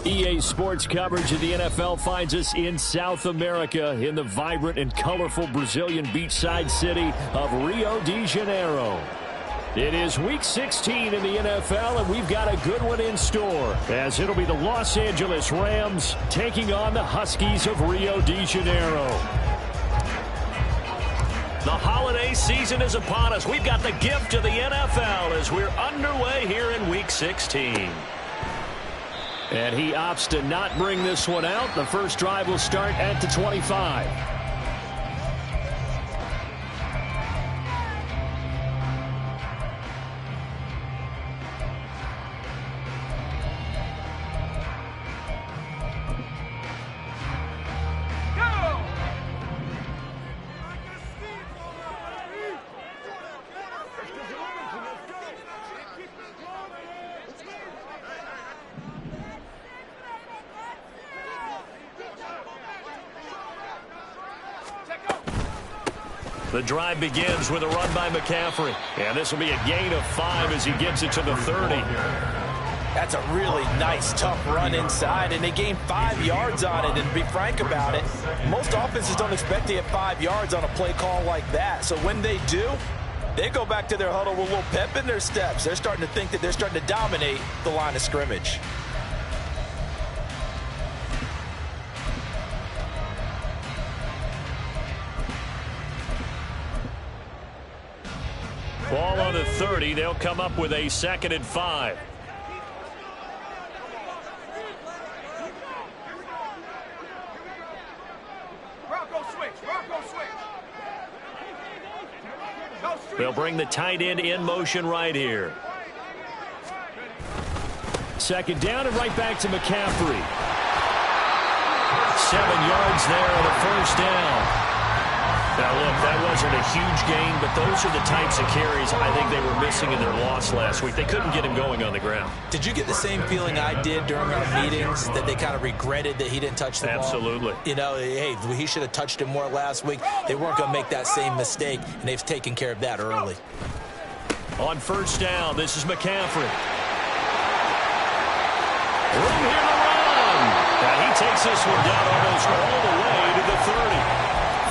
EA Sports coverage of the NFL finds us in South America in the vibrant and colorful Brazilian beachside city of Rio de Janeiro. It is Week 16 in the NFL, and we've got a good one in store, as it'll be the Los Angeles Rams taking on the Huskies of Rio de Janeiro. The holiday season is upon us. We've got the gift of the NFL as we're underway here in Week 16. And he opts to not bring this one out. The first drive will start at the 25. The drive begins with a run by McCaffrey. And this will be a gain of 5 as he gets it to the 30. That's a really nice, tough run inside, and they gained 5 yards on it. And to be frank about it, most offenses don't expect to get 5 yards on a play call like that. So when they do, they go back to their huddle with a little pep in their steps. They're starting to think that they're starting to dominate the line of scrimmage. Ball on the 30. They'll come up with a 2nd and 5. They'll bring the tight end in motion right here. 2nd down and right back to McCaffrey. 7 yards there and a 1st down. Now, look, that wasn't a huge gain, but those are the types of carries I think they were missing in their loss last week. They couldn't get him going on the ground. Did you get the same feeling I did during our meetings, that they kind of regretted that he didn't touch the ball? Absolutely. You know, hey, he should have touched it more last week. They weren't going to make that same mistake, and they've taken care of that early. On 1st down, this is McCaffrey. Room here to run. Now he takes this one down almost all the way to the 30.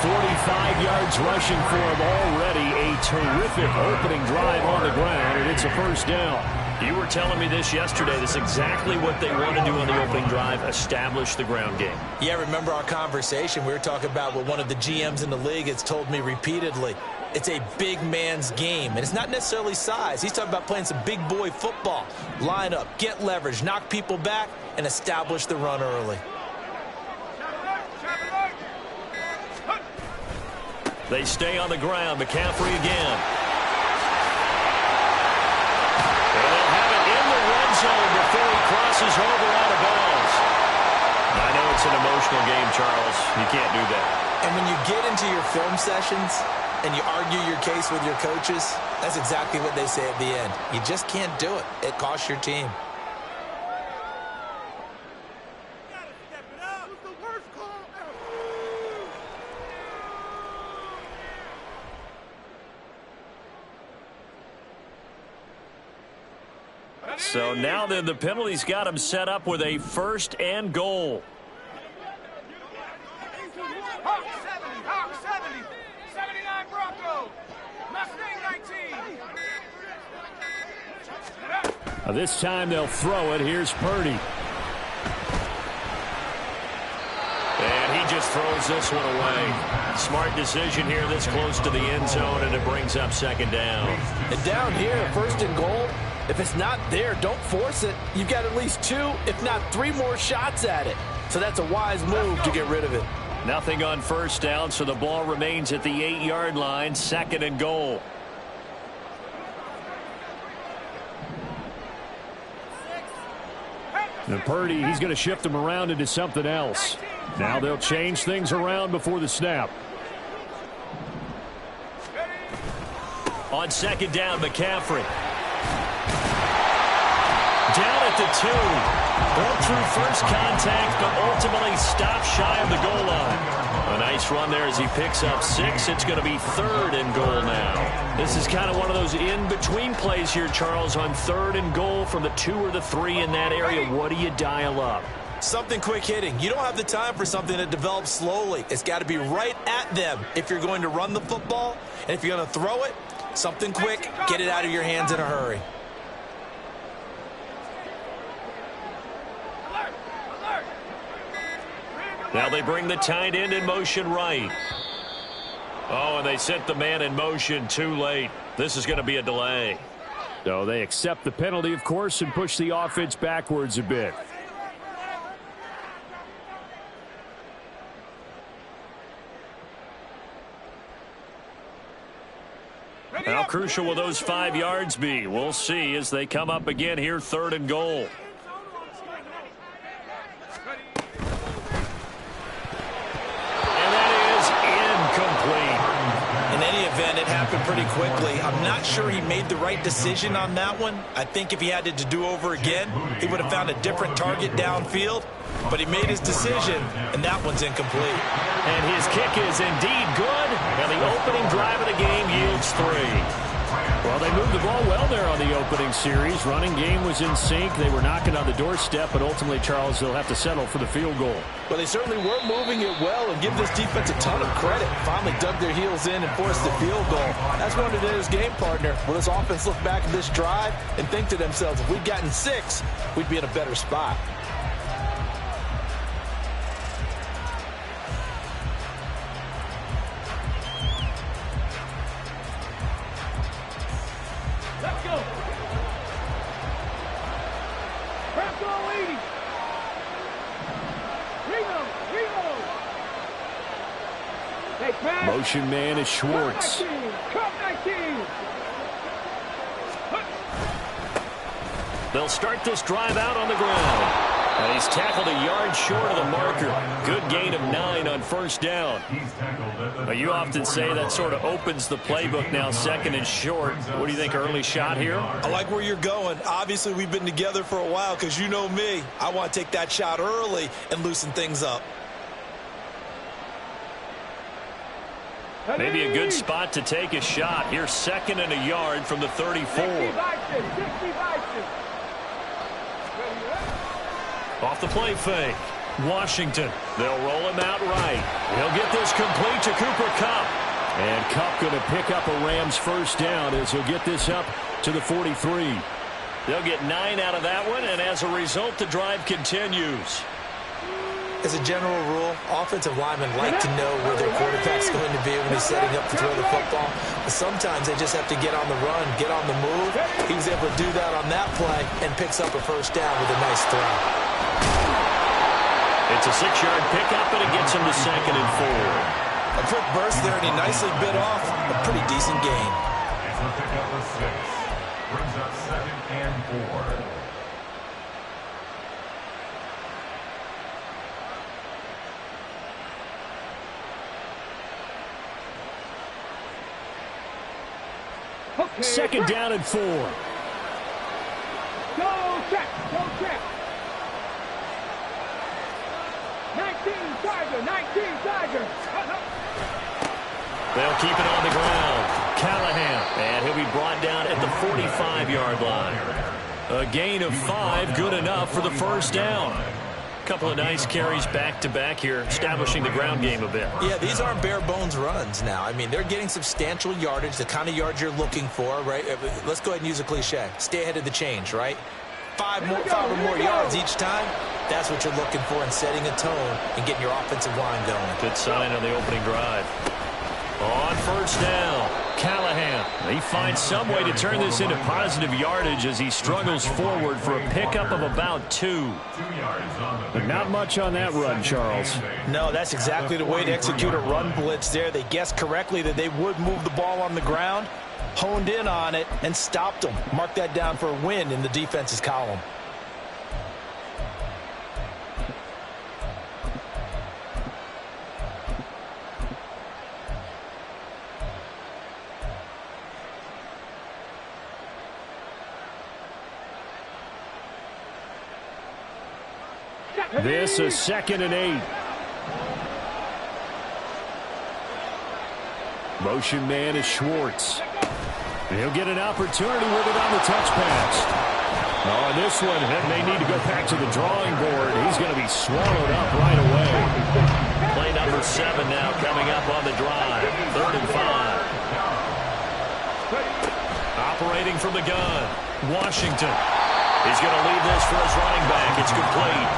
45 yards rushing for him already. A terrific opening drive on the ground, and it's a 1st down. You were telling me this yesterday. This is exactly what they want to do on the opening drive, establish the ground game. Yeah, remember our conversation? We were talking about what one of the GMs in the league has told me repeatedly. It's a big man's game, and it's not necessarily size. He's talking about playing some big boy football. Line up, get leverage, knock people back, and establish the run early. They stay on the ground. McCaffrey again. And they'll have it in the red zone before he crosses over out of bounds. I know it's an emotional game, Charles. You can't do that. And when you get into your film sessions and you argue your case with your coaches, that's exactly what they say at the end. You just can't do it. It costs your team. So now then the penalty's got him set up with a 1st and goal. Hawk 70, Hawk 70, 79 Bronco, Mustang 19. This time they'll throw it. Here's Purdy. And he just throws this one away. Smart decision here this close to the end zone, and it brings up 2nd down. And down here, 1st and goal, if it's not there, don't force it. You've got at least 2, if not 3 more shots at it. So that's a wise move to get rid of it. Nothing on 1st down, so the ball remains at the 8-yard line, 2nd and goal. And Purdy, he's going to shift them around into something else. Now they'll change things around before the snap. On 2nd down, McCaffrey. Down at the 2. Broke through first contact, but ultimately stopped shy of the goal line. A nice run there as he picks up 6. It's going to be 3rd and goal now. This is kind of one of those in-between plays here, Charles, on 3rd and goal from the 2 or the 3 in that area. What do you dial up? Something quick hitting. You don't have the time for something that develops slowly. It's got to be right at them if you're going to run the football. And if you're going to throw it, something quick, get it out of your hands in a hurry. Now they bring the tight end in motion right. Oh, and they sent the man in motion too late. This is going to be a delay. So they accept the penalty, of course, and push the offense backwards a bit. How crucial will those 5 yards be? We'll see as they come up again here, 3rd and goal. It happened pretty quickly. I'm not sure he made the right decision on that one. I think if he had to do over again, he would have found a different target downfield. But he made his decision, and that one's incomplete. And his kick is indeed good. And the opening drive of the game yields 3. Well, they moved the ball well there on the opening series. Running game was in sync. They were knocking on the doorstep, but ultimately, Charles, they'll have to settle for the field goal. Well, they certainly were moving it well, and give this defense a ton of credit. Finally dug their heels in and forced the field goal. That's one of his game partner. Will this offense look back at this drive and think to themselves, if we'd gotten 6, we'd be in a better spot. Motion man is Schwartz. They'll start this drive out on the ground. And he's tackled a yard short of the marker. Good gain of 9 on first down. Now, you often say that sort of opens the playbook now, 2nd and short. What do you think, early shot here? I like where you're going. Obviously, we've been together for a while because you know me. I want to take that shot early and loosen things up. Maybe a good spot to take a shot. Here's 2nd and a yard from the 34. Off the play fake. Washington. They'll roll him out right. He'll get this complete to Cooper Kupp. And Kupp going to pick up a Rams first down as he'll get this up to the 43. They'll get 9 out of that one, and as a result, the drive continues. As a general rule, offensive linemen like to know where their quarterback's going to be when he's setting up to throw the football. But sometimes they just have to get on the run, get on the move. He was able to do that on that play and picks up a first down with a nice throw. It's a 6-yard pickup, and it gets him to 2nd and 4. A quick burst there, and he nicely bit off a pretty decent gain. It's a pickup of 6. Brings up 2nd and 4. Okay, 2nd down and 4. Go check, go check. 19 Tiger. They'll keep it on the ground. Callahan, and he'll be brought down at the 45-yard line. A gain of 5, good enough for the first down. Couple of nice carries back-to-back here, establishing the ground game a bit. Yeah, these aren't bare-bones runs now. I mean, they're getting substantial yardage, the kind of yards you're looking for, right? Let's go ahead and use a cliche. Stay ahead of the change, right? 5 or more yards each time, that's what you're looking for in setting a tone and getting your offensive line going. Good sign on the opening drive. On first down, Callahan. He finds some way to turn this into positive yardage as he struggles forward for a pickup of about 2. But not much on that run, Charles. No, that's exactly the way to execute a run blitz there. They guessed correctly that they would move the ball on the ground, honed in on it, and stopped them. Mark that down for a win in the defense's column. This is 2nd and 8. Motion man is Schwartz. He'll get an opportunity with it on the touch pass. On this one, they need to go back to the drawing board. He's going to be swallowed up right away. Play number 7 now coming up on the drive. 3rd and 5. Operating from the gun, Washington. He's going to leave this for his running back. It's complete.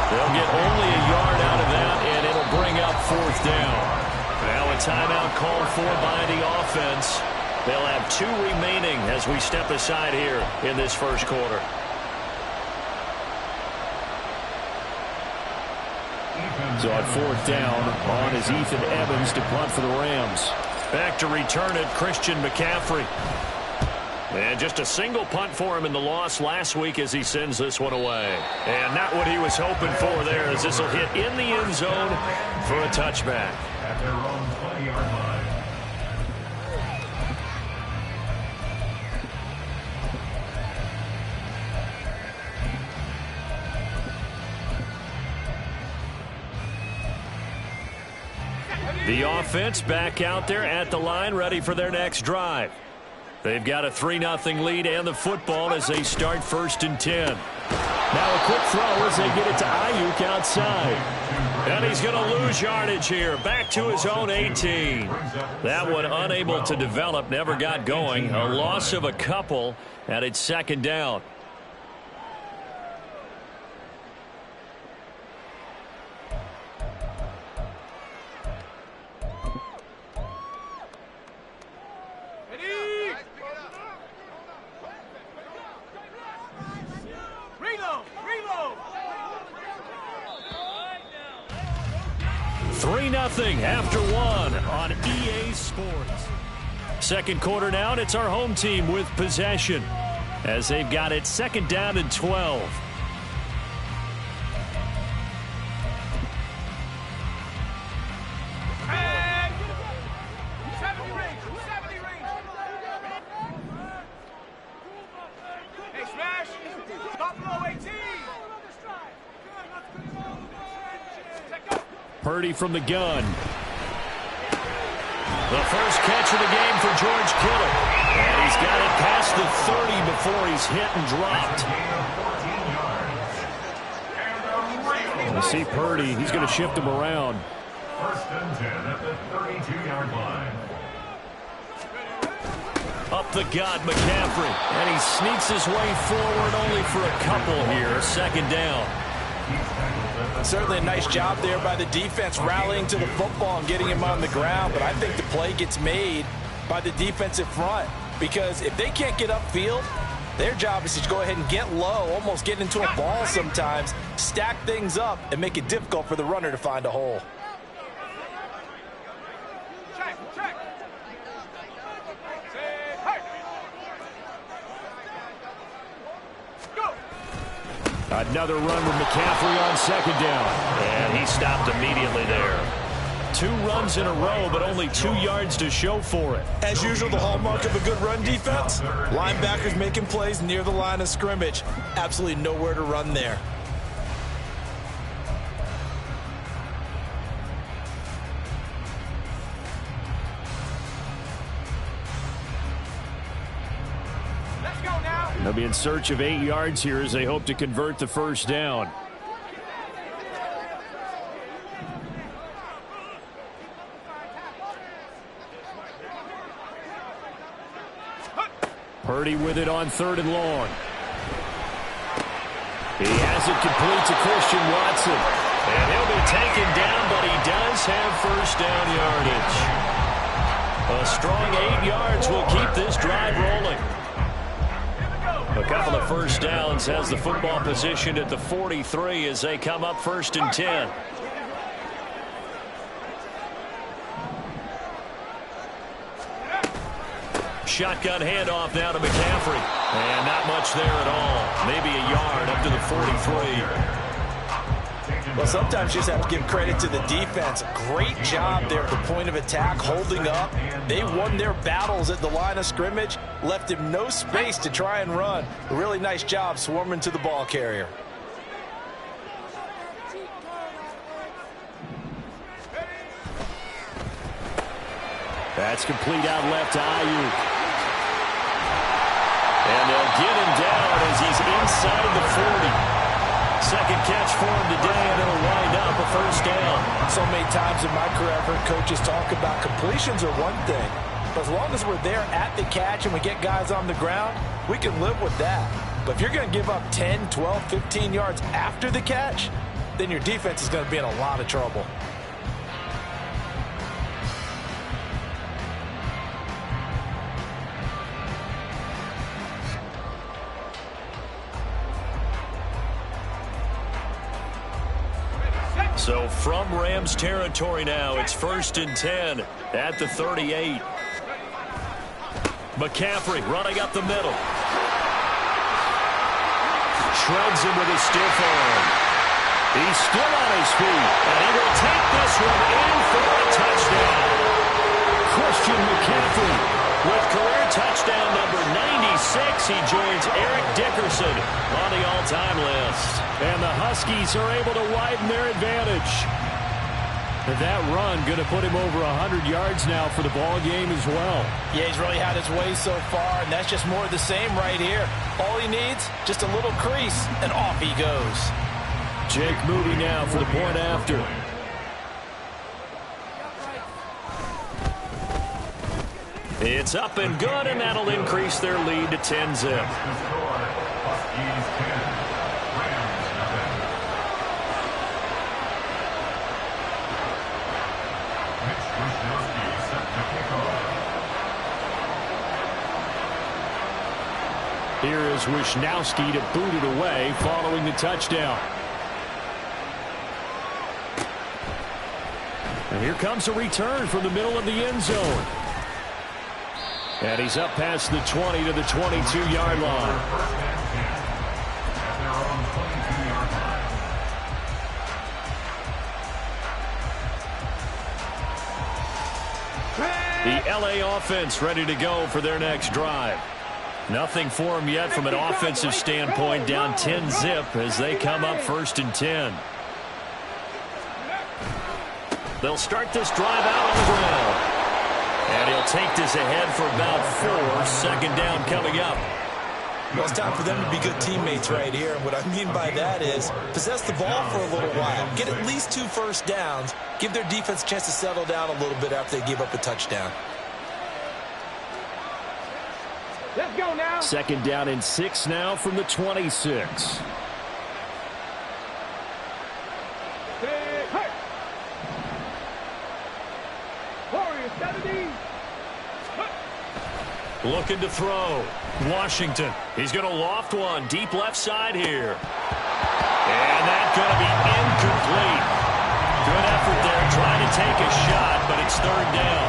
They'll get only a yard out of that, and it'll bring up 4th down. Now a timeout called for by the offense. They'll have 2 remaining as we step aside here in this first quarter. So on 4th down, on is Ethan Evans to punt for the Rams. Back to return it, Christian McCaffrey. And just a single punt for him in the loss last week as he sends this one away. And not what he was hoping for there, as this will hit in the end zone for a touchback. At their own 20-yard line. The offense back out there at the line, ready for their next drive. They've got a 3-0 lead and the football as they start 1st and 10. Now a quick throw as they get it to Ayuk outside. And he's going to lose yardage here. Back to his own 18. That one unable to develop, never got going. A loss of a couple, and it's 2nd down. Reload! 3-0 after 1 on EA Sports. Second quarter now, and it's our home team with possession as they've got it 2nd down and 12. Purdy from the gun. The first catch of the game for George Kittle. And he's got it past the 30 before he's hit and dropped. You see Purdy, he's going to shift him around. 1st and 10 at the 32-yard line. Up the gut, McCaffrey. And he sneaks his way forward only for a couple here. 2nd down. Certainly a nice job there by the defense rallying to the football and getting him on the ground, but I think the play gets made by the defensive front because if they can't get upfield, their job is to go ahead and get low, almost get into a ball sometimes, stack things up, and make it difficult for the runner to find a hole. Another run with McCaffrey on 2nd down. And he stopped immediately there. 2 runs in a row, but only 2 yards to show for it. As usual, the hallmark of a good run defense, linebackers making plays near the line of scrimmage. Absolutely nowhere to run there. They'll be in search of 8 yards here as they hope to convert the 1st down. Purdy with it on 3rd and long. He has it complete to Christian Watson. And he'll be taken down, but he does have 1st down yardage. A strong 8 yards will keep this drive rolling. A couple of 1st downs has the football positioned at the 43 as they come up 1st and 10. Shotgun handoff now to McCaffrey. And not much there at all. Maybe a yard up to the 43. Well, sometimes you just have to give credit to the defense. Great job there at the point of attack, holding up. They won their battles at the line of scrimmage, left him no space to try and run. A really nice job swarming to the ball carrier. That's complete out left to Ayuk. And they'll get him down as he's inside the 40. Second catch for him today, and it'll wind up a first down. So many times in my career, I've heard coaches talk about completions are one thing. But as long as we're there at the catch and we get guys on the ground, we can live with that. But if you're going to give up 10, 12, 15 yards after the catch, then your defense is going to be in a lot of trouble. So from Rams territory now, it's 1st and 10 at the 38. McCaffrey running up the middle. Shreds him with his stiff arm. He's still on his feet, and he will take this one in for a touchdown. Christian McCaffrey with career touchdown number 96. He joins Eric Dickerson on the all-time list. And the Huskies are able to widen their advantage. And that run going to put him over 100 yards now for the ball game as well. Yeah, he's really had his way so far, and that's just more of the same right here. All he needs, just a little crease, and off he goes. Jake Moody now for the point after. It's up and good, and that'll increase their lead to 10-zip. Here is Wisnowski to boot it away following the touchdown. And here comes a return from the middle of the end zone. And he's up past the 20 to the 22-yard line. The LA offense ready to go for their next drive. Nothing for them yet from an offensive standpoint, down 10-zip as they come up 1st and 10. They'll start this drive out on the ground. And he'll take this ahead for about 4. Second down coming up. Well, it's time for them to be good teammates right here. And what I mean by that is possess the ball for a little while. Get at least 2 first downs. Give their defense a chance to settle down a little bit after they give up a touchdown. Let's go now. Second down and 6 now from the 26. Looking to throw. Washington. He's going to loft one deep left side here. And that's going to be incomplete. Good effort there trying to take a shot, but it's 3rd down.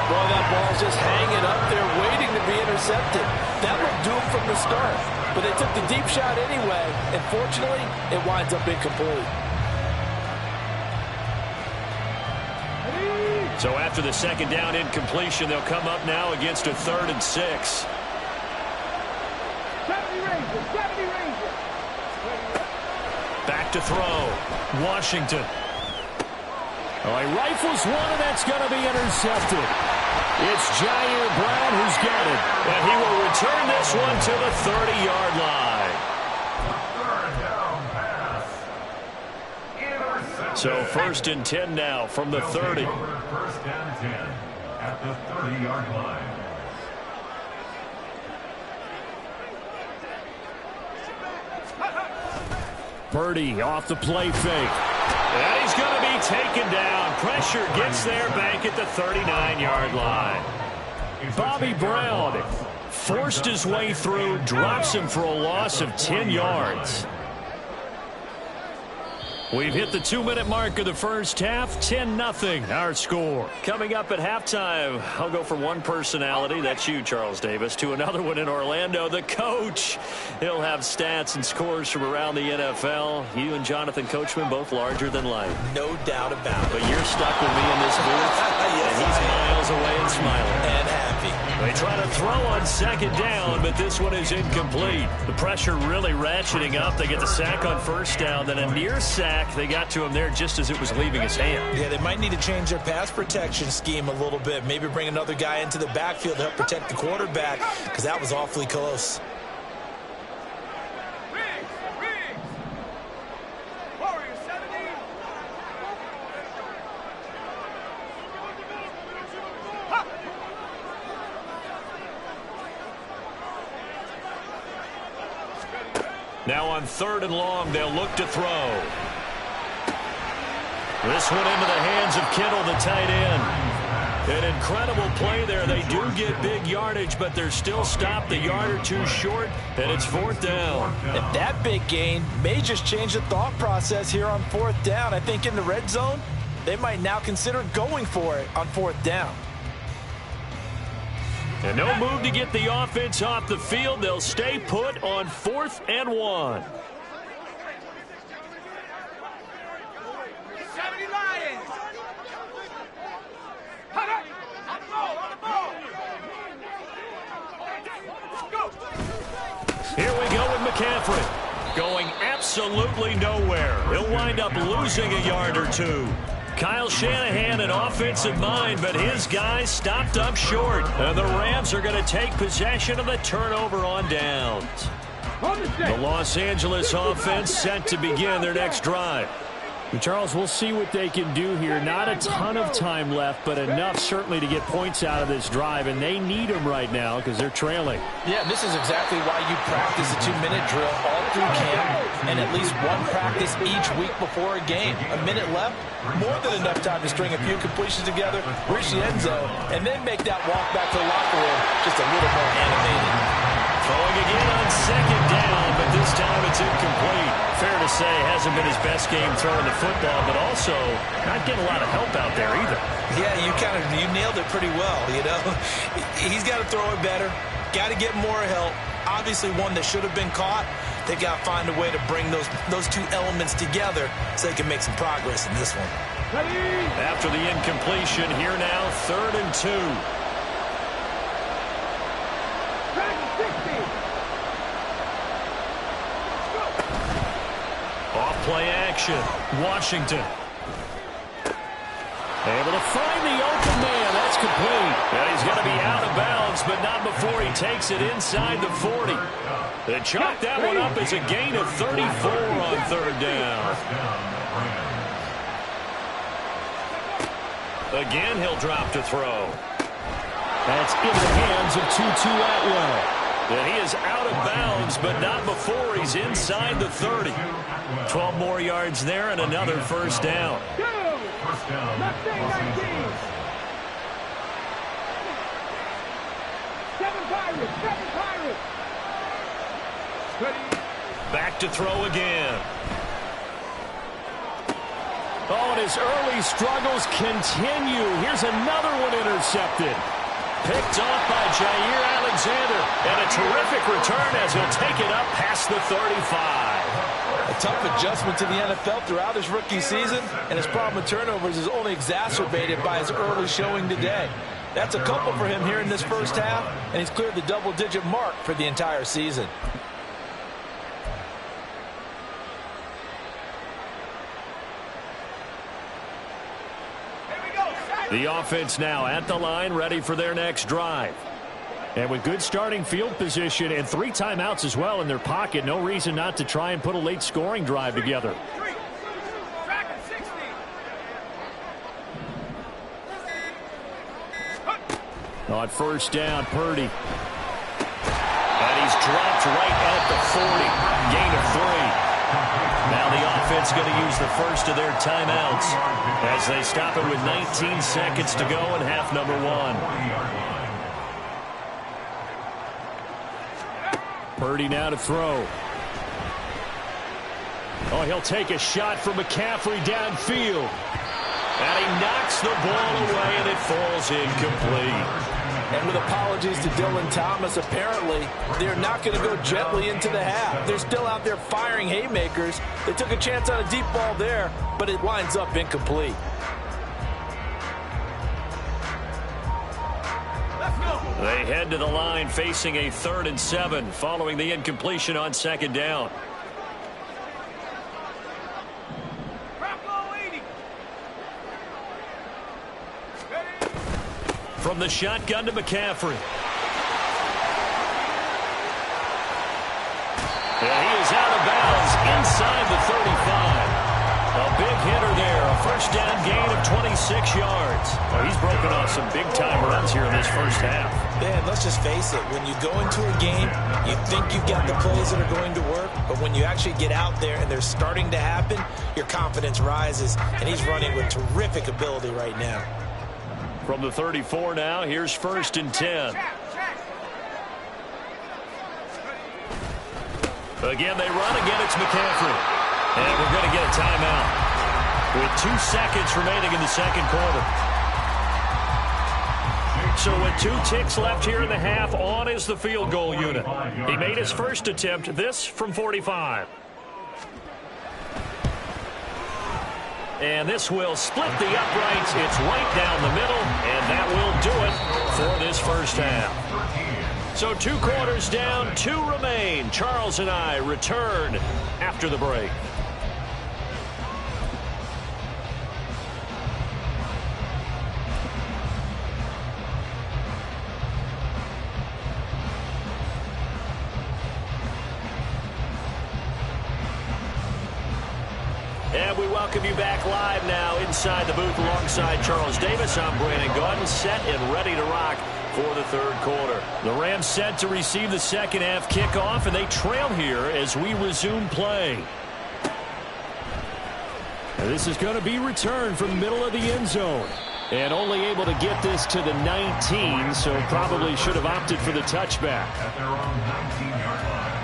Boy, that ball's just hanging up there waiting to be intercepted. That looked doomed from the start. But they took the deep shot anyway, and fortunately, it winds up incomplete. So after the second down incompletion, they'll come up now against a 3rd and 6. 70 Rangers. Back to throw. Washington. Oh, he rifles one, and that's going to be intercepted. It's Jair Brown who's got it. And he will return this one to the 30-yard line. So 1st and 10 now from the 30. 1st and 10 at the 30-yard line. Purdy off the play fake. And he's going to be taken down. Pressure gets there back at the 39-yard line. Bobby Brown Forced his way through, drops him for a loss of 10 yards. We've hit the 2-minute mark of the first half. 10-0 our score. Coming up at halftime, I'll go from one personality, that's you, Charles Davis, to another one in Orlando, the coach. He'll have stats and scores from around the NFL. You and Jonathan Coachman both larger than life. No doubt about it. But you're stuck with me in this booth, Yes, and he's miles away and smiling. And happy. They try to throw on second down, but this one is incomplete. The pressure really ratcheting up. They get the sack on first down, then a near sack. They got to him there just as it was leaving his hand. Yeah, they might need to change their pass protection scheme a little bit. Maybe bring another guy into the backfield to help protect the quarterback, because that was awfully close. Now on 3rd and long, they'll look to throw. This one into the hands of Kittle, the tight end. An incredible play there. They do get big yardage, but they're still stopped a yard or two short, and it's 4th down. And that big gain may just change the thought process here on 4th down. I think in the red zone, they might now consider going for it on 4th down. And no move to get the offense off the field. They'll stay put on 4th and 1. 70 Lions. Here we go with McCaffrey. Going absolutely nowhere. He'll wind up losing a yard or two. Kyle Shanahan, an offensive mind, but his guys stopped up short. And the Rams are going to take possession of the turnover on downs. The Los Angeles offense set to begin their next drive. And Charles, we'll see what they can do here. Not a ton of time left, but enough certainly to get points out of this drive, and they need them right now because they're trailing. Yeah, this is exactly why you practice a 2-minute drill all through camp and at least one practice each week before a game. A minute left, more than enough time to string a few completions together, reach the end zone, and then make that walk back to the locker room just a little more animated. Throwing again on second down, but this time it's incomplete. Fair to say, hasn't been his best game throwing the football, but also not getting a lot of help out there either. Yeah, you nailed it pretty well, you know. He's got to throw it better, got to get more help. Obviously one that should have been caught. They've got to find a way to bring those two elements together so they can make some progress in this one. After the incompletion, here now, 3rd and 2. Off-play action. Washington. Able to find the open man. That's complete. And he's going to be out of bounds, but not before he takes it inside the 40. They chalk that one up as a gain of 34 on 3rd down. Again, he'll drop to throw. That's in the hands of Tutu Atwell. And he is out of bounds, but not before he's inside the 30. 12 more yards there and another 1st down. Back to throw again. Oh, and his early struggles continue. Here's another one intercepted. Picked off by Jair Alexander. And a terrific return as he'll take it up past the 35. A tough adjustment to the NFL throughout his rookie season, and his problem with turnovers is only exacerbated by his early showing today. That's a couple for him here in this first half, and he's cleared the double-digit mark for the entire season. The offense now at the line, ready for their next drive. And with good starting field position and 3 timeouts as well in their pocket, no reason not to try and put a late scoring drive together. On 1st down, Purdy. And he's dropped right at the 40. Gain of 3. Now the offense going to use the first of their timeouts as they stop it with 19 seconds to go in half number 1. Purdy now to throw. Oh, he'll take a shot from McCaffrey downfield. And he knocks the ball away, and it falls incomplete. And with apologies to Dylan Thomas, apparently they're not going to go gently into the half. They're still out there firing haymakers. They took a chance on a deep ball there, but it winds up incomplete. Let's go. They head to the line facing a 3rd and 7 following the incompletion on 2nd down. From the shotgun to McCaffrey. And he is out of bounds inside the 35. A big hitter there. A first down gain of 26 yards. Well, he's broken off some big-time runs here in this first half. Man, let's just face it. When you go into a game, you think you've got the plays that are going to work, but when you actually get out there and they're starting to happen, your confidence rises, and he's running with terrific ability right now. From the 34 now, here's 1st and 10. Again, they run. Again, it's McCaffrey. And we're going to get a timeout with 2 seconds remaining in the 2nd quarter. So with 2 ticks left here in the half, on is the field goal unit. He made his first attempt, this from 45. And this will split the uprights. It's right down the middle, and that will do it for this first half. So 2 quarters down, 2 remain. Charles and I return after the break. And we welcome you back live now inside the booth alongside Charles Davis. I'm Brandon Gaudin, set and ready to rock for the 3rd quarter. The Rams set to receive the 2nd half kickoff, and they trail here as we resume play. And this is going to be returned from the middle of the end zone. And only able to get this to the 19, so probably should have opted for the touchback. At their own 19-yard line.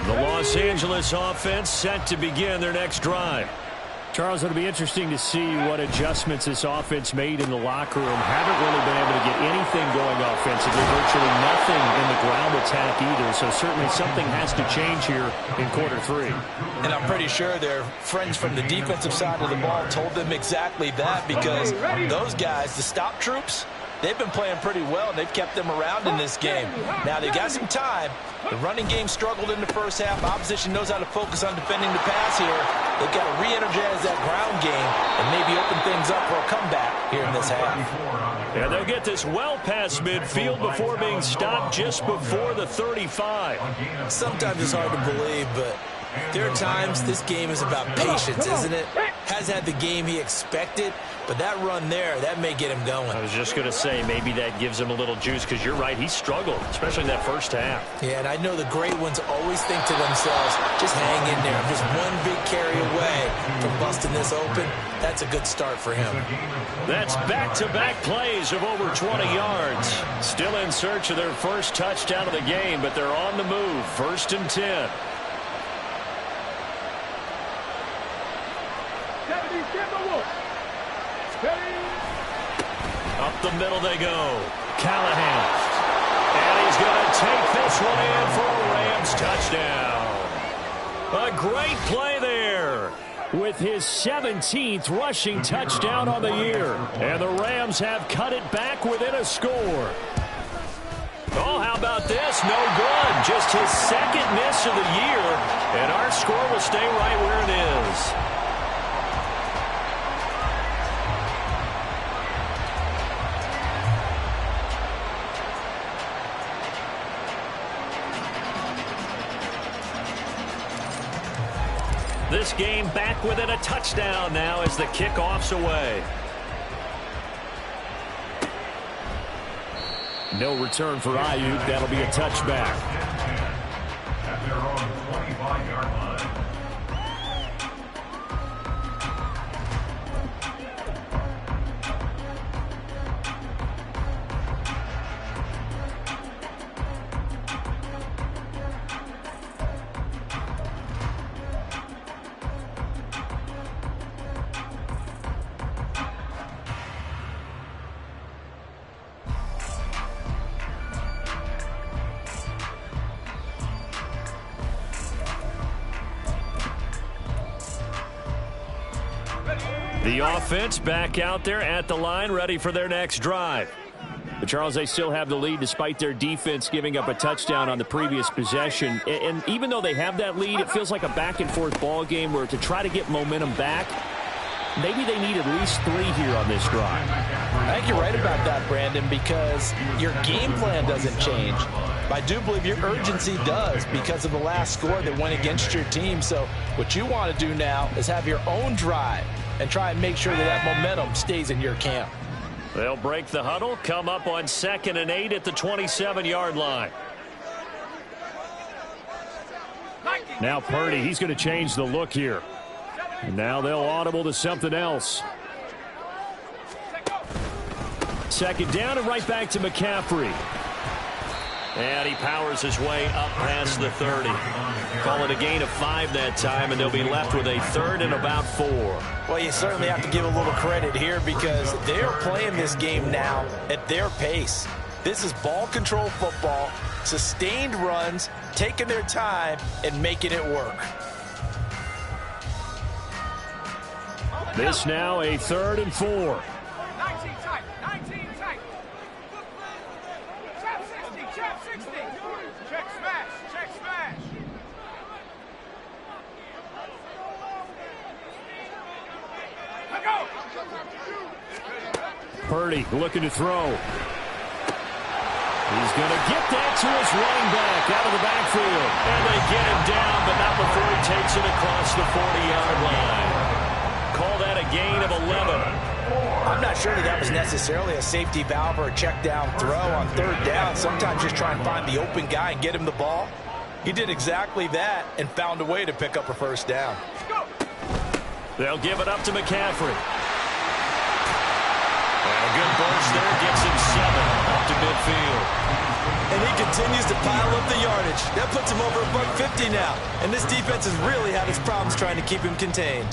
The Los Angeles offense set to begin their next drive. Charles, it'll be interesting to see what adjustments this offense made in the locker room. Haven't really been able to get anything going offensively. Virtually nothing in the ground attack either. So certainly something has to change here in quarter 3. And I'm pretty sure their friends from the defensive side of the ball told them exactly that, because those guys, the stop troops, they've been playing pretty well, and they've kept them around in this game. Now, they got some time. The running game struggled in the first half. Opposition knows how to focus on defending the pass here. They've got to re-energize that ground game and maybe open things up for a comeback here in this half. And they'll get this well past midfield before being stopped just before the 35. Sometimes it's hard to believe, but there are times this game is about patience, isn't it? Has had the game he expected, but that run there, that may get him going. I was just going to say, maybe that gives him a little juice, because you're right, he struggled, especially in that first half. Yeah, and I know the great ones always think to themselves, just hang in there. Just one big carry away from busting this open. That's a good start for him. That's back-to-back plays of over 20 yards. Still in search of their first touchdown of the game, but they're on the move. 1st and 10. Up the middle they go. Callahan. And he's going to take this one in for a Rams touchdown. A great play there, with his 17th rushing touchdown on the year. And the Rams have cut it back within a score. Oh, how about this? No good. Just his 2nd miss of the year. And our score will stay right where it is. This game back within a touchdown now as the kickoff's away. No return for Ayuk. That'll be a touchback. At their own 25-yard line. The offense back out there at the line, ready for their next drive. But Charles, they still have the lead despite their defense giving up a touchdown on the previous possession. And even though they have that lead, it feels like a back-and-forth ball game where to try to get momentum back, maybe they need at least 3 here on this drive. I think you're right about that, Brandon, because your game plan doesn't change. I do believe your urgency does because of the last score that went against your team. So what you want to do now is have your own drive and try and make sure that momentum stays in your camp. They'll break the huddle, come up on 2nd and 8 at the 27-yard line. Now Purdy, he's going to change the look here. And now they'll audible to something else. 2nd down and right back to McCaffrey. And he powers his way up past the 30. Call it a gain of 5 that time, and they'll be left with a 3rd and about 4. Well, you certainly have to give a little credit here because they are playing this game now at their pace. This is ball control football, sustained runs, taking their time, and making it work. This now a 3rd and 4. 19 tight, 19 tight. Chap 60, chap 60. Check smash, check smash. Let go. Purdy looking to throw. He's going to get that to his running back out of the backfield. And they get him down, but not before he takes it across the 40-yard line. Call that a gain of 11. I'm not sure that was necessarily a safety valve or a check down throw on 3rd down. Sometimes just try and find the open guy and get him the ball. He did exactly that and found a way to pick up a 1st down. They'll give it up to McCaffrey. And a good burst there gets him 7 up to midfield. And he continues to pile up the yardage. That puts him over $150 now. And this defense has really had its problems trying to keep him contained.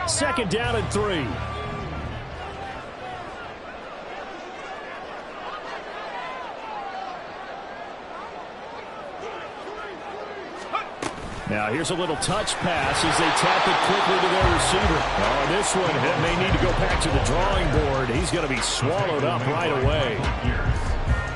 Second down and 3. Now here's a little touch pass as they tap it quickly to their receiver. Oh, this one may need to go back to the drawing board. He's going to be swallowed up right away.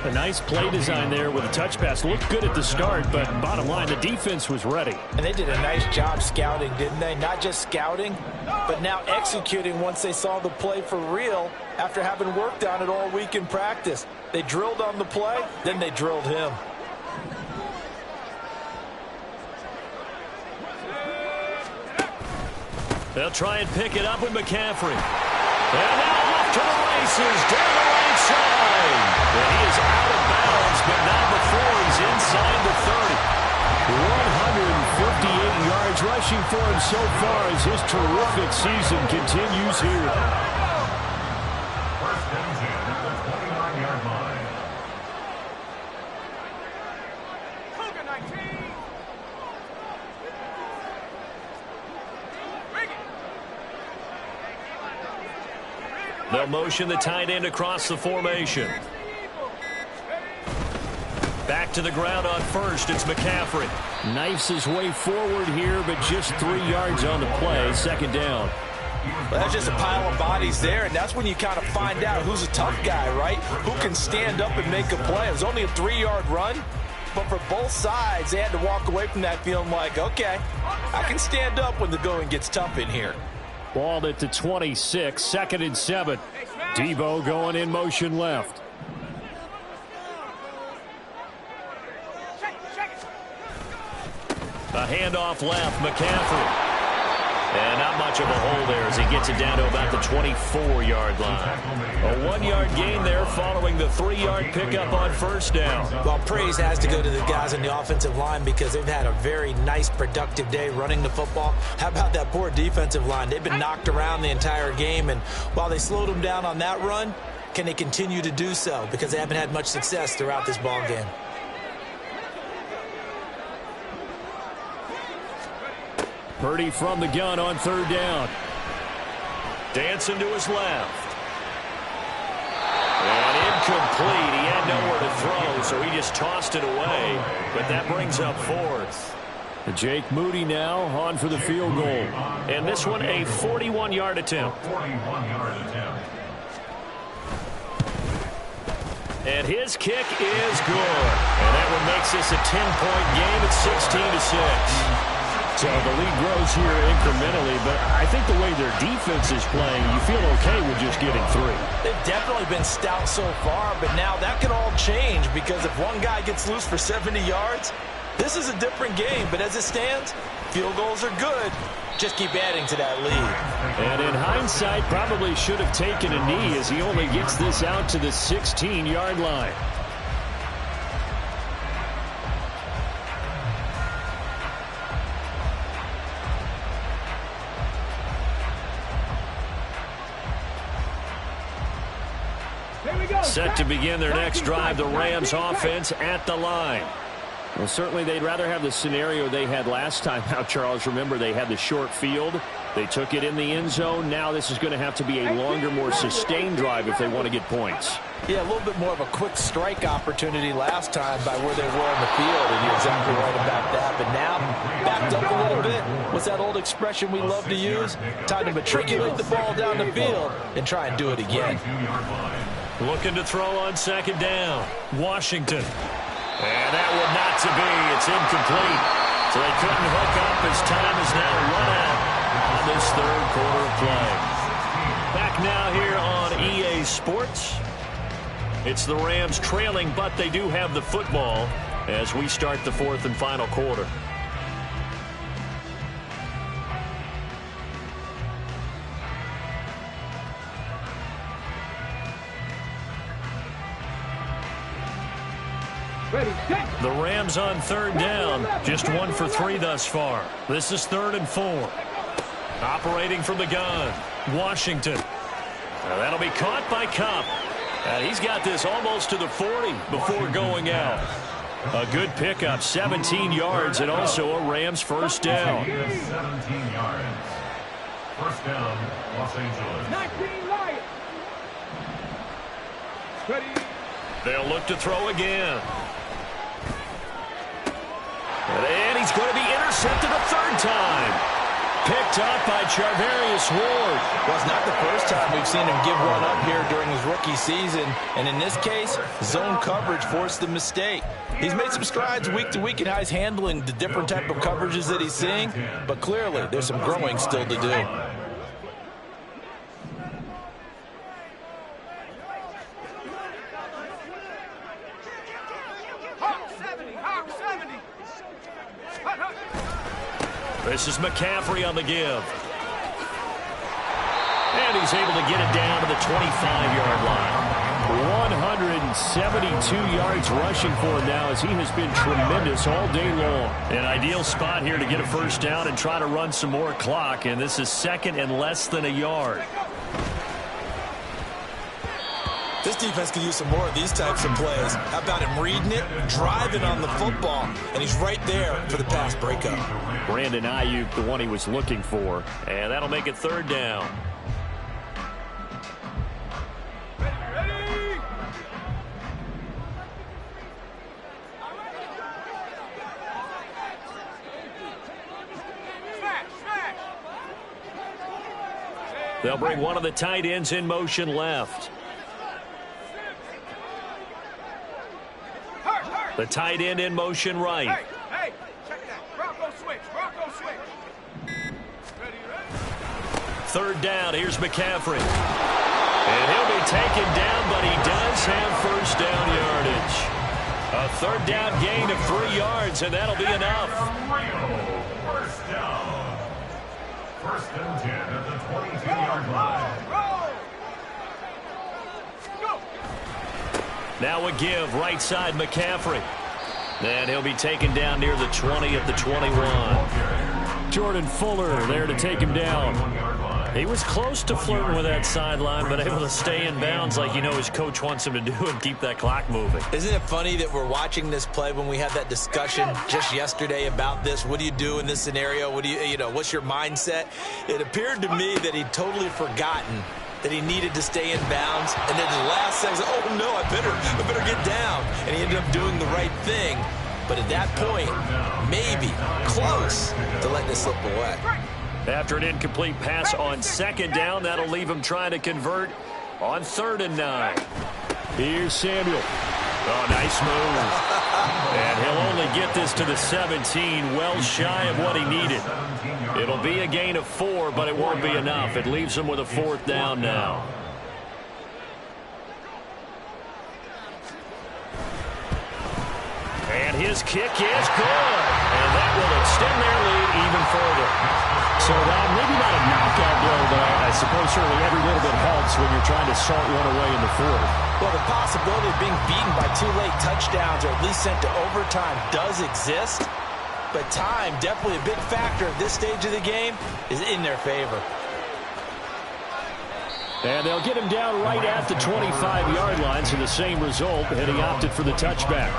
A nice play design there with a touch pass. Looked good at the start, but bottom line, the defense was ready. And they did a nice job scouting, didn't they? Not just scouting, but now executing once they saw the play for real after having worked on it all week in practice. They drilled on the play, then they drilled him. They'll try and pick it up with McCaffrey. And now off to the races down the right side. And he is out of bounds, but not before he's inside the 30. 158 yards rushing for him so far as his terrific season continues here. 1st and 10 at the 29-yard line. Cougar 19. They'll motion the tight end across the formation. Back to the ground on 1st. It's McCaffrey. Knifes his way forward here, but just 3 yards on the play. 2nd down. Well, that's just a pile of bodies there, and that's when you kind of find out who's a tough guy, right? Who can stand up and make a play. It was only a 3-yard run, but for both sides, they had to walk away from that feeling like, okay, I can stand up when the going gets tough in here. Ball at the 26, 2nd and 7. Debo going in motion left. A handoff left, McCaffrey. And not much of a hole there as he gets it down to about the 24-yard line. A 1-yard gain there following the 3-yard pickup on 1st down. Well, praise has to go to the guys on the offensive line because they've had a very nice, productive day running the football. How about that poor defensive line? They've been knocked around the entire game, and while they slowed them down on that run, can they continue to do so? Because they haven't had much success throughout this ball game. Purdy from the gun on 3rd down. Dancing to his left. And incomplete. He had nowhere to throw, so he just tossed it away. But that brings up fourth. Jake Moody now on for the field goal. And this one a 41-yard attempt. 41-yard attempt. And his kick is good. And that one makes this a 10-point game at 16-6. So the lead grows here incrementally, but I think the way their defense is playing, you feel okay with just getting 3. They've definitely been stout so far, but now that could all change because if one guy gets loose for 70 yards, this is a different game. But as it stands, field goals are good. Just keep adding to that lead. And in hindsight, probably should have taken a knee as he only gets this out to the 16-yard line. Set to begin their next drive, the Rams offense at the line. Well, certainly they'd rather have the scenario they had last time out, Charles. Remember, they had the short field. They took it in the end zone. Now this is going to have to be a longer, more sustained drive if they want to get points. Yeah, a little bit more of a quick strike opportunity last time by where they were on the field, and you're exactly right about that. But now, backed up a little bit. What's that old expression we love to use? Time to matriculate the ball down the field and try and do it again. Looking to throw on second down. Washington. And that one not to be. It's incomplete. So they couldn't hook up as time is now run out on this third quarter of play. Back now here on EA Sports. It's the Rams trailing, but they do have the football as we start the fourth and final quarter. The Rams on third down, just 1 for 3 thus far. This is 3rd and 4. Operating from the gun, Washington. Now that'll be caught by Cup. And he's got this almost to the 40 before going out. A good pickup, 17 yards, and also a Rams first down. 17 yards. First down, Los Angeles. 19 Lions. Ready. They'll look to throw again. And he's going to be intercepted a third time. Picked up by Charvarius Ward. Well, it's not the first time we've seen him give one up here during his rookie season. And in this case, zone coverage forced the mistake. He's made some strides week to week in how he's handling the different type of coverages that he's seeing. But clearly, there's some growing still to do. This is McCaffrey on the give. And he's able to get it down to the 25-yard line. 172 yards rushing for him now as he has been tremendous all day long. An ideal spot here to get a first down and try to run some more clock. And this is second and less than a yard. This defense could use some more of these types of plays. How about him reading it, driving on the football, and he's right there for the pass breakup. Brandon Ayuk, the one he was looking for. And that'll make it third down. Ready. Smash, smash. They'll bring one of the tight ends in motion left. The tight end in motion right. Hey, check it out. Bronco switch, Bronco switch. Ready. Third down, here's McCaffrey. And he'll be taken down, but he does have first down yardage. A third down gain of 3 yards, and that'll be enough. First down. First and 10 at the 22-yard line. Now a give, right side McCaffrey. And he'll be taken down near the 20 at the 21. Jordan Fuller there to take him down. He was close to flirting with that sideline, but able to stay in bounds like his coach wants him to do and keep that clock moving. Isn't it funny that we're watching this play when we had that discussion just yesterday about this? What do you do in this scenario? What do what's your mindset? It appeared to me that he'd totally forgotten that he needed to stay in bounds. And then the last second, oh, no, I better get down. And he ended up doing the right thing. But at that point, maybe close to letting it slip away. After an incomplete pass on second down, that'll leave him trying to convert on 3rd and 9. Here's Samuel. Oh, nice move. And he'll only get this to the 17, well shy of what he needed. It'll be a gain of 4, but it won't be enough. It leaves him with a 4th down now. And his kick is good. And that will extend their lead even further. So, maybe not a knockout blow, but I suppose certainly every little bit helps when you're trying to salt one away in the 4th. Well, the possibility of being beaten by 2 late touchdowns or at least sent to overtime does exist. But time, definitely a big factor at this stage of the game, is in their favor. And they'll get him down right at the 25-yard line, so the same result, and he opted for the touchback.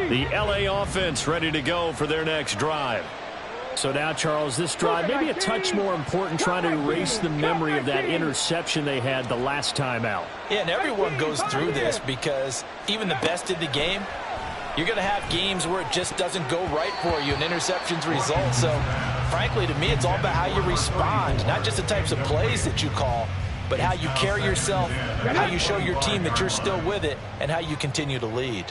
The LA offense ready to go for their next drive. So now, Charles, this drive maybe a touch more important, trying to erase the memory of that interception they had the last time out. Yeah, and everyone goes through this because even the best in the game, you're going to have games where it just doesn't go right for you and interceptions result. So, frankly, to me, it's all about how you respond, not just the types of plays that you call, but how you carry yourself, how you show your team that you're still with it, and how you continue to lead.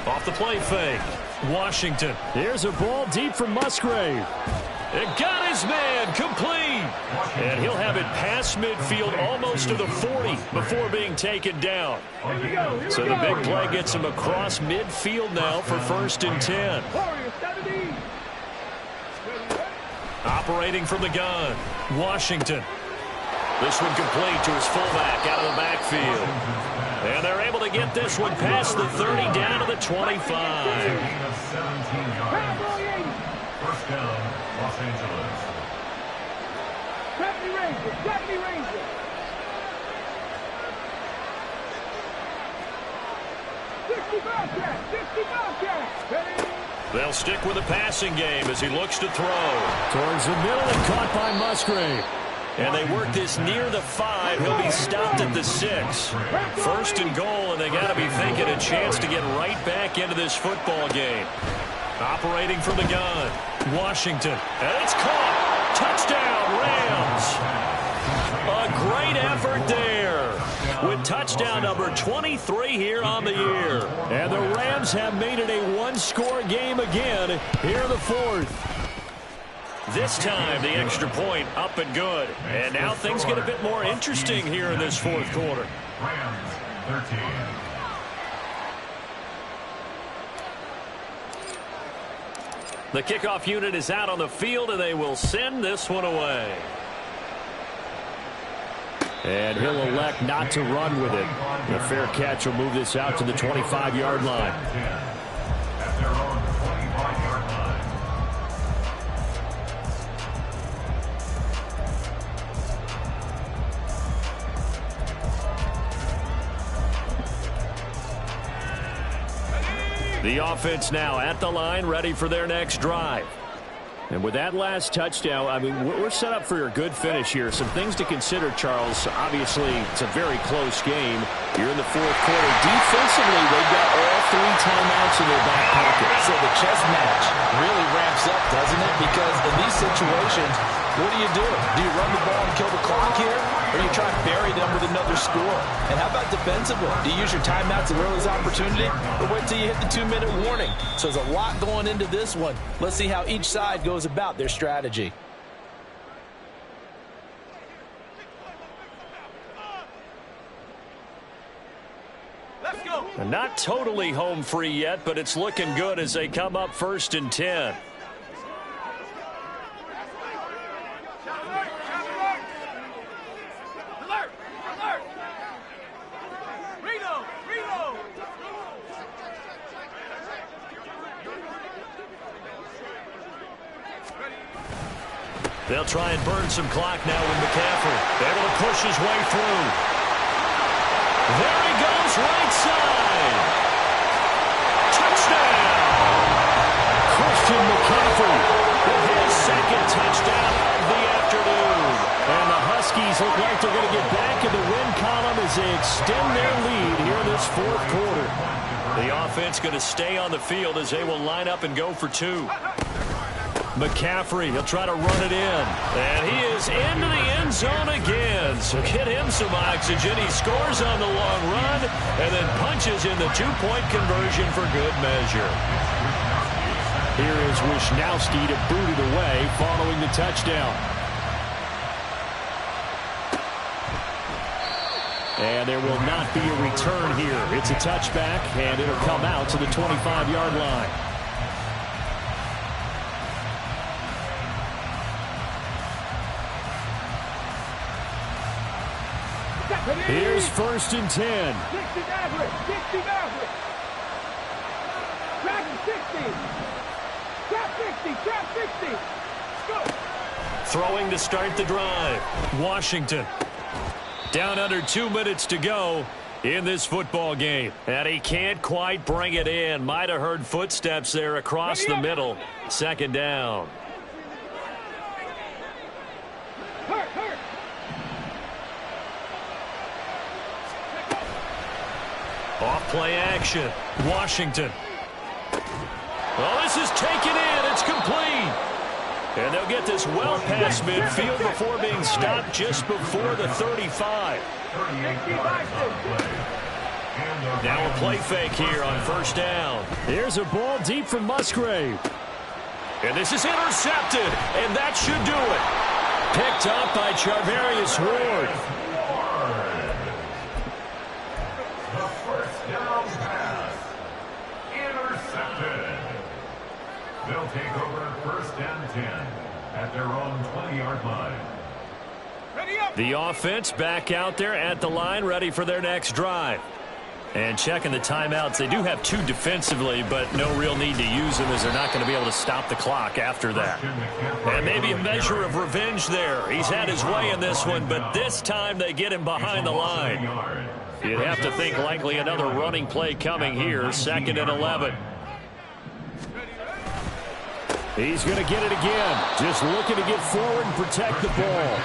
Off the play fake. Washington. Here's a ball deep from Musgrave. It got his man complete. And he'll have it past midfield almost to the 40 before being taken down. So the big play gets him across midfield now for 1st and 10. Operating from the gun. Washington. This one complete to his fullback out of the backfield. And they're able to get this one past the 30 down to the 25. 17 yards. 1st down, Los Angeles. 70 Rangers. They'll stick with the passing game as he looks to throw. Towards the middle and caught by Musgrave. And they work this near the 5. He'll be stopped at the 6. 1st and goal, and they got to be thinking a chance to get right back into this football game. Operating from the gun. Washington. And it's caught. Touchdown, Rams. A great effort there. With touchdown number 23 here on the year. And the Rams have made it a one-score game again here in the 4th. This time, the extra point up and good. And now things get a bit more interesting here in this 4th quarter. Rams 13. The kickoff unit is out on the field, and they will send this one away. And he'll elect not to run with it. The fair catch will move this out to the 25-yard line. At their own 25-yard line. The offense now at the line, ready for their next drive. And with that last touchdown, I mean, we're set up for a good finish here. Some things to consider, Charles. Obviously, it's a very close game. You're in the 4th quarter. Defensively, they've got all 3 timeouts in their back pocket. So the chess match really ramps up, doesn't it? Because in these situations, what do? Do you run the ball and kill the clock here? Or you try to bury them with another score? And how about defensively? Do you use your timeouts at earliest opportunity? Or wait till you hit the 2-minute warning? So there's a lot going into this one. Let's see how each side goes about their strategy. Let's go. And not totally home free yet, but it's looking good as they come up 1st and 10. They'll try and burn some clock now with McCaffrey. Able to push his way through. There he goes, right side. Touchdown! Christian McCaffrey with his second touchdown of the afternoon. And the Huskies look like they're going to get back in the win column as they extend their lead here in this fourth quarter. The offense going to stay on the field as they will line up and go for two. McCaffrey, he'll try to run it in. And he is into the end zone again. So get him some oxygen. He scores on the long run and then punches in the two-point conversion for good measure. Here is Wisnowski to boot it away following the touchdown. And there will not be a return here. It's a touchback, and it'll come out to the 25-yard line. Here's 1st and 10. 60 Maverick. 60 Maverick. Trap 60. Trap 60. Trap 60. Let's go. Throwing to start the drive. Washington. Down under 2 minutes to go in this football game. And he can't quite bring it in. Might have heard footsteps there across the middle. 2nd down. Hurt. Off play action. Washington. Well, this is taken in. It's complete. And they'll get this well past midfield before being stopped just before the 35. Now a play fake here on 1st down. Here's a ball deep from Musgrave. And this is intercepted. And that should do it. Picked up by Charvarius Ward. The first down pass. Intercepted. They'll take over 1st and 10 at their own 20-yard line. The offense back out there at the line, ready for their next drive. And checking the timeouts. They do have 2 defensively, but no real need to use them as they're not going to be able to stop the clock after that. And maybe a measure of revenge there. He's had his way in this one, but this time they get him behind the line. You'd have to think likely another running play coming here, 2nd and 11. He's going to get it again. Just looking to get forward and protect the ball.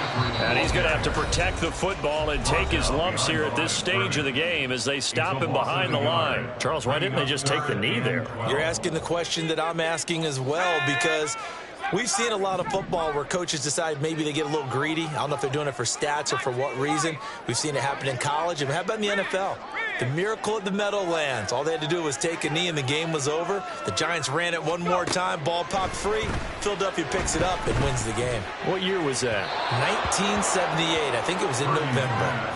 And he's going to have to protect the football and take his lumps here at this stage of the game as they stop him behind the line. Charles, why didn't they just take the knee there? You're asking the question that I'm asking as well, because we've seen a lot of football where coaches decide maybe they get a little greedy. I don't know if they're doing it for stats or for what reason. We've seen it happen in college. And how about in the NFL? The miracle at the Meadowlands. All they had to do was take a knee and the game was over. The Giants ran it one more time. Ball popped free. Philadelphia picks it up and wins the game. What year was that? 1978. I think it was in November.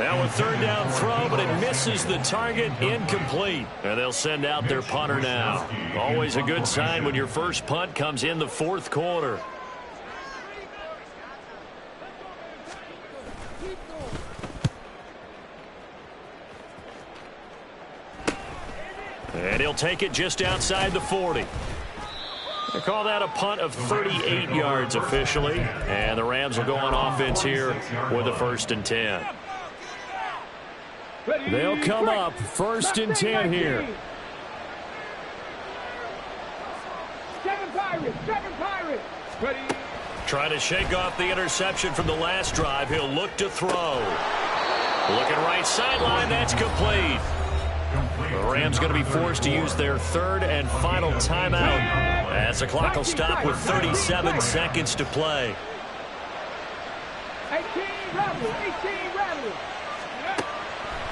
Now a 3rd down throw, but it misses the target, incomplete. And they'll send out their punter now. Always a good sign when your first punt comes in the 4th quarter. And he'll take it just outside the 40. They call that a punt of 38 yards officially. And the Rams will go on offense here with a 1st and 10. They'll come up 1st and 10 here. 7 Pirates. Ready. Trying to shake off the interception from the last drive. He'll look to throw. Looking right sideline. That's complete. The Rams going to be forced to use their 3rd and final timeout as the clock will stop with 37 seconds to play. 18 Rattlers.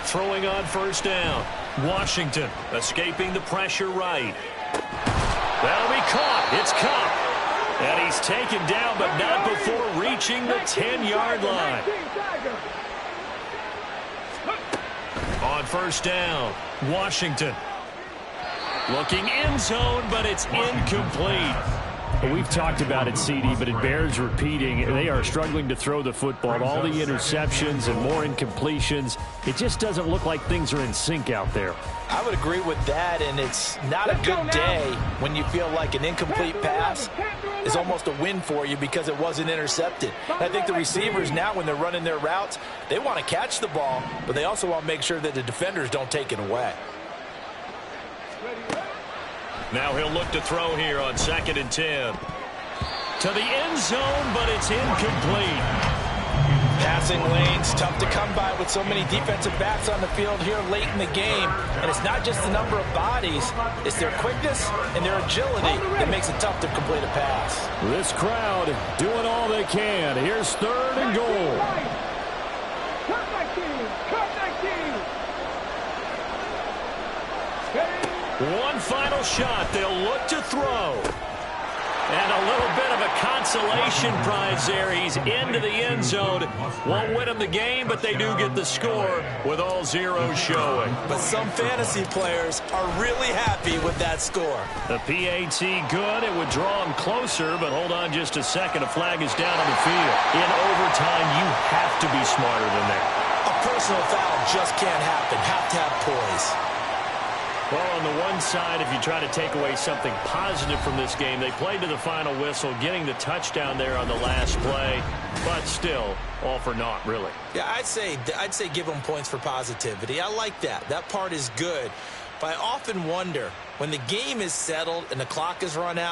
Throwing on 1st down. Washington escaping the pressure right. That'll be caught. It's Cup. And he's taken down, but not before reaching the 10-yard line. On 1st down, Washington. Looking end zone, but it's incomplete. Well, we've talked about it, CD, but it bears repeating. They are struggling to throw the football. All the interceptions and more incompletions. It just doesn't look like things are in sync out there. I would agree with that, and it's not a good day when you feel like an incomplete pass is almost a win for you because it wasn't intercepted. And I think the receivers now, when they're running their routes, they want to catch the ball, but they also want to make sure that the defenders don't take it away. Now he'll look to throw here on 2nd and 10. To the end zone, but it's incomplete. Passing lanes, tough to come by with so many defensive backs on the field here late in the game. And it's not just the number of bodies, it's their quickness and their agility that makes it tough to complete a pass. This crowd doing all they can. Here's 3rd and goal. One final shot. They'll look to throw. And a little bit of a consolation prize there. He's into the end zone. Won't win them the game, but they do get the score with all zeros showing. But some fantasy players are really happy with that score. The PAT good. It would draw him closer, but hold on just a second. A flag is down on the field. In overtime, you have to be smarter than that. A personal foul just can't happen. Have to have poise. Well, on the one side, if you try to take away something positive from this game, they played to the final whistle, getting the touchdown there on the last play, but still, all for naught, really. Yeah, I'd say give them points for positivity. I like that. That part is good. But I often wonder, when the game is settled and the clock is run out,